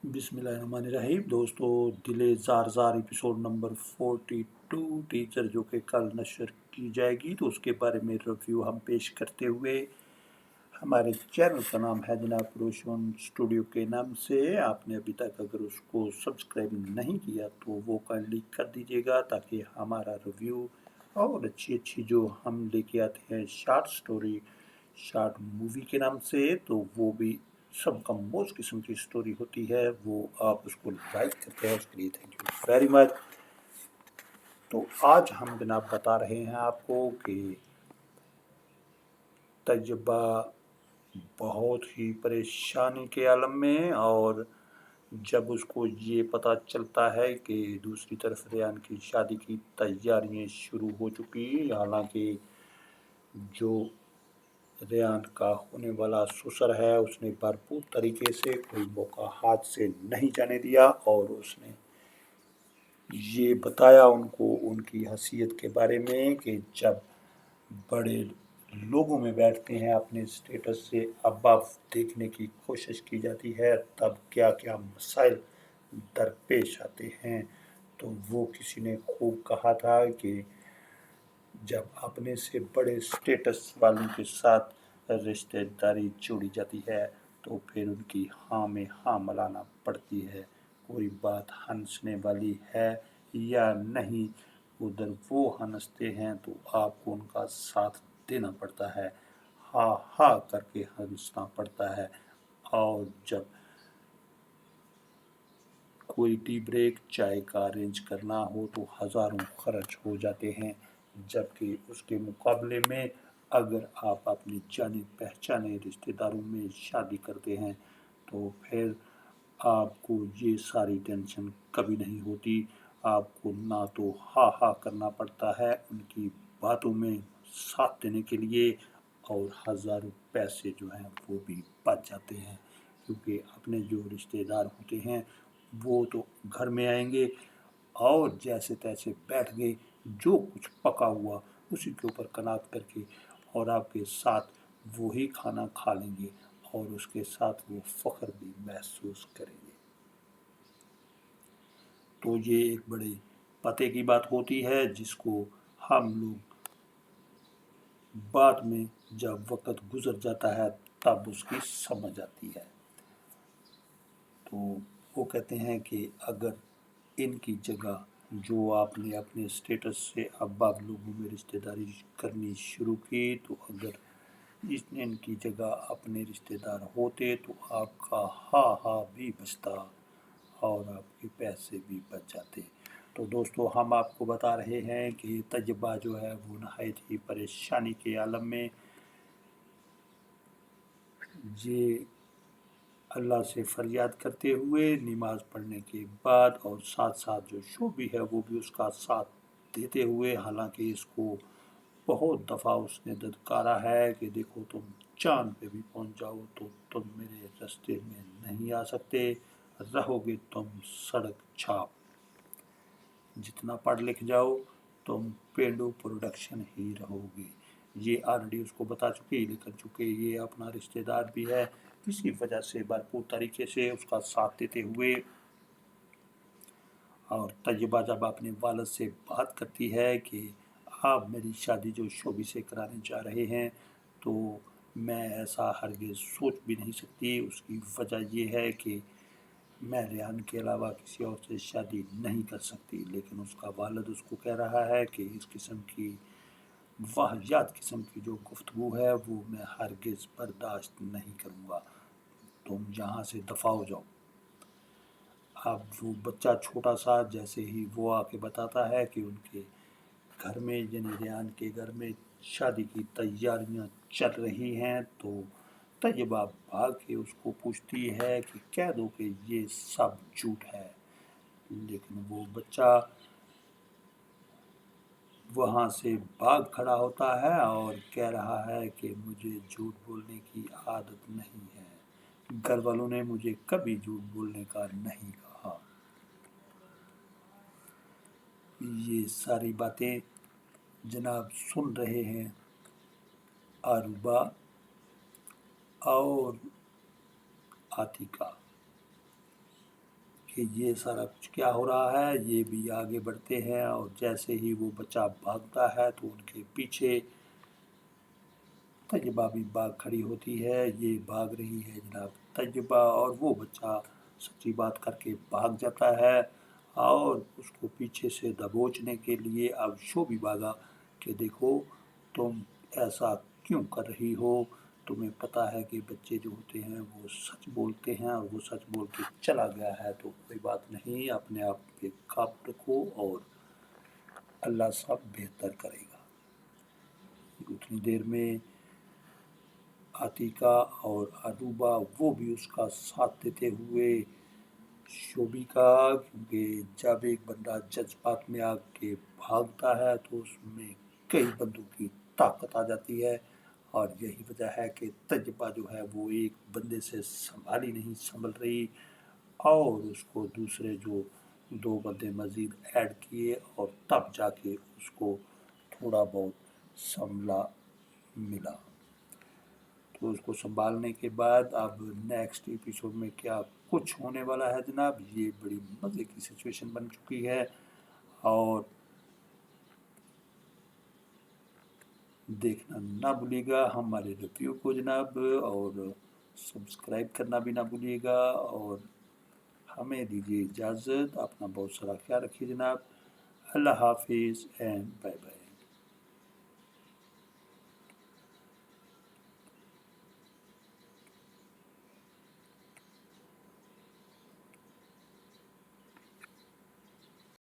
बिस्मिल्लाहिर्रहमानिर्रहीम। दोस्तों, दिले ज़ार ज़ार एपिसोड नंबर 42 टीचर जो कि कल नशर की जाएगी, तो उसके बारे में रिव्यू हम पेश करते हुए हमारे चैनल का नाम है जनाब रोशन स्टूडियो के नाम से। आपने अभी तक अगर उसको सब्सक्राइब नहीं किया तो वो काइंडली कर दीजिएगा, ताकि हमारा रिव्यू और अच्छी अच्छी जो हम लेके आते हैं शॉर्ट स्टोरी, शॉर्ट मूवी के नाम से, तो वो भी सब कम उस किस्म की स्टोरी होती है, वो आप उसको लाइक करते हैं, उसके लिए थैंक यू वेरी मच। तो आज हम जनाब बता रहे हैं आपको कि तजुर्बा बहुत ही परेशानी के आलम में, और जब उसको ये पता चलता है कि दूसरी तरफ रेहान की शादी की तैयारियां शुरू हो चुकी, हालांकि जो रेहान का होने वाला ससुर है उसने भरपूर तरीके से कोई मौका हाथ से नहीं जाने दिया, और उसने ये बताया उनको उनकी हैसियत के बारे में कि जब बड़े लोगों में बैठते हैं अपने स्टेटस से अबव देखने की कोशिश की जाती है, तब क्या क्या मसाइल दरपेश आते हैं। तो वो किसी ने खूब कहा था कि जब अपने से बड़े स्टेटस वालों के साथ रिश्तेदारी जोड़ी जाती है तो फिर उनकी हाँ में हाँ मिलाना पड़ती है। कोई बात हंसने वाली है या नहीं, उधर वो हंसते हैं तो आपको उनका साथ देना पड़ता है, हाँ हाँ करके हंसना पड़ता है। और जब कोई टी ब्रेक चाय का अरेंज करना हो तो हज़ारों खर्च हो जाते हैं, जबकि उसके मुकाबले में अगर आप अपने जाने पहचाने रिश्तेदारों में शादी करते हैं तो फिर आपको ये सारी टेंशन कभी नहीं होती। आपको ना तो हाँ हाँ करना पड़ता है उनकी बातों में साथ देने के लिए, और हज़ारों पैसे जो हैं वो भी बच जाते हैं, क्योंकि अपने जो रिश्तेदार होते हैं वो तो घर में आएंगे और जैसे तैसे बैठ गए, जो कुछ पका हुआ उसी के ऊपर कनात करके, और आपके साथ वही खाना खा लेंगे और उसके साथ वो फ़ख्र भी महसूस करेंगे। तो ये एक बड़े पते की बात होती है, जिसको हम लोग बाद में जब वक़्त गुज़र जाता है तब उसकी समझ आती है। तो वो कहते हैं कि अगर इनकी जगह जो आपने अपने स्टेटस से अब आप लोगों में रिश्तेदारी करनी शुरू की, तो अगर इनकी जगह अपने रिश्तेदार होते तो आपका हाँ हाँ भी बचता और आपके पैसे भी बच जाते। तो दोस्तों, हम आपको बता रहे हैं कि तजुर्बा जो है वो नहायत ही परेशानी के आलम में ये अल्लाह से फरियाद करते हुए नमाज पढ़ने के बाद, और साथ साथ जो शो भी है वो भी उसका साथ देते हुए, हालांकि इसको बहुत दफ़ा उसने धत्कारा है कि देखो तुम चांद पे भी पहुंच जाओ तो तुम मेरे रास्ते में नहीं आ सकते, रहोगे तुम सड़क छाप, जितना पढ़ लिख जाओ तुम पेंडू प्रोडक्शन ही रहोगे। ये ऑलरेडी उसको बता चुके, लिख चुके, ये अपना रिश्तेदार भी है, इसी वजह से भरपूर तरीके से उसका साथ देते हुए। और तजुर्बा जब अपने वालिद से बात करती है कि आप मेरी शादी जो शोभी से कराने जा रहे हैं, तो मैं ऐसा हरगिज़ सोच भी नहीं सकती। उसकी वजह यह है कि मैं रेहान के अलावा किसी और से शादी नहीं कर सकती, लेकिन उसका वालिद उसको कह रहा है कि इस किस्म की वाहियात किस्म की जो गुफ्तगू है वो मैं हरगिज़ बर्दाश्त नहीं करूँगा, तुम यहाँ से दफ़ा हो जाओ। अब वो बच्चा छोटा सा जैसे ही वो आके बताता है कि उनके घर में यानी रेहान के घर में शादी की तैयारियां चल रही हैं, तो तैयबा भाग के उसको पूछती है कि कह दो कि ये सब झूठ है, लेकिन वो बच्चा वहाँ से भाग खड़ा होता है और कह रहा है कि मुझे झूठ बोलने की आदत नहीं है, घर वालों ने मुझे कभी झूठ बोलने का नहीं कहा। ये सारी बातें जनाब सुन रहे हैं अरूबा और आतिका। کہ یہ سارا کچھ کیا ہو رہا ہے۔ یہ بھی آگے بڑھتے ہیں اور جیسے ہی وہ بچہ بھاگتا ہے تو ان کے پیچھے طیبہ بھی بھاگ کھڑی ہوتی ہے۔ یہ بھاگ رہی ہے جناب طیبہ، اور وہ بچہ سچی بات کر کے بھاگ جاتا ہے اور اس کو پیچھے سے دبوچنے کے لیے اب شو بھی بھاگا کہ دیکھو تم ایسا کیوں کر رہی ہو، تمہیں پتہ ہے کہ بچے جو ہوتے ہیں وہ سچ بولتے ہیں، اور وہ سچ بول کے چلا گیا ہے تو کوئی بات نہیں، اپنے آپ پہ قابو رکھو اور اللہ سب بہتر کرے گا۔ اتنی دیر میں عتیقہ اور اروبہ وہ بھی اس کا ساتھ دیتے ہوئے شوبی کا، کیونکہ جب ایک بندہ جذبات میں آ کے بھاگتا ہے تو اس میں کئی بندوں کی طاقت آ جاتی ہے، اور یہی وجہ ہے کہ طیبہ جو ہے وہ ایک بندے سے سنبھالی نہیں سنبھل رہی، اور اس کو دوسرے جو 2 بندے مزید ایڈ کیے اور تب جا کے اس کو تھوڑا بہت سنبھلا ملا۔ تو اس کو سنبھالنے کے بعد اب نیکسٹ ایپیسوڈ میں کیا کچھ ہونے والا ہے جناب، یہ بڑی مزے کی سچویشن بن چکی ہے، اور دیکھنا نہ بھولیے گا ہمارے ریویو کو جناب، اور سبسکرائب کرنا بھی نہ بھولیے گا، اور ہمیں دیجیے اجازت، اپنا بہت سارا خیال رکھیے جناب۔ اللہ حافظ اینڈ بائے بائے۔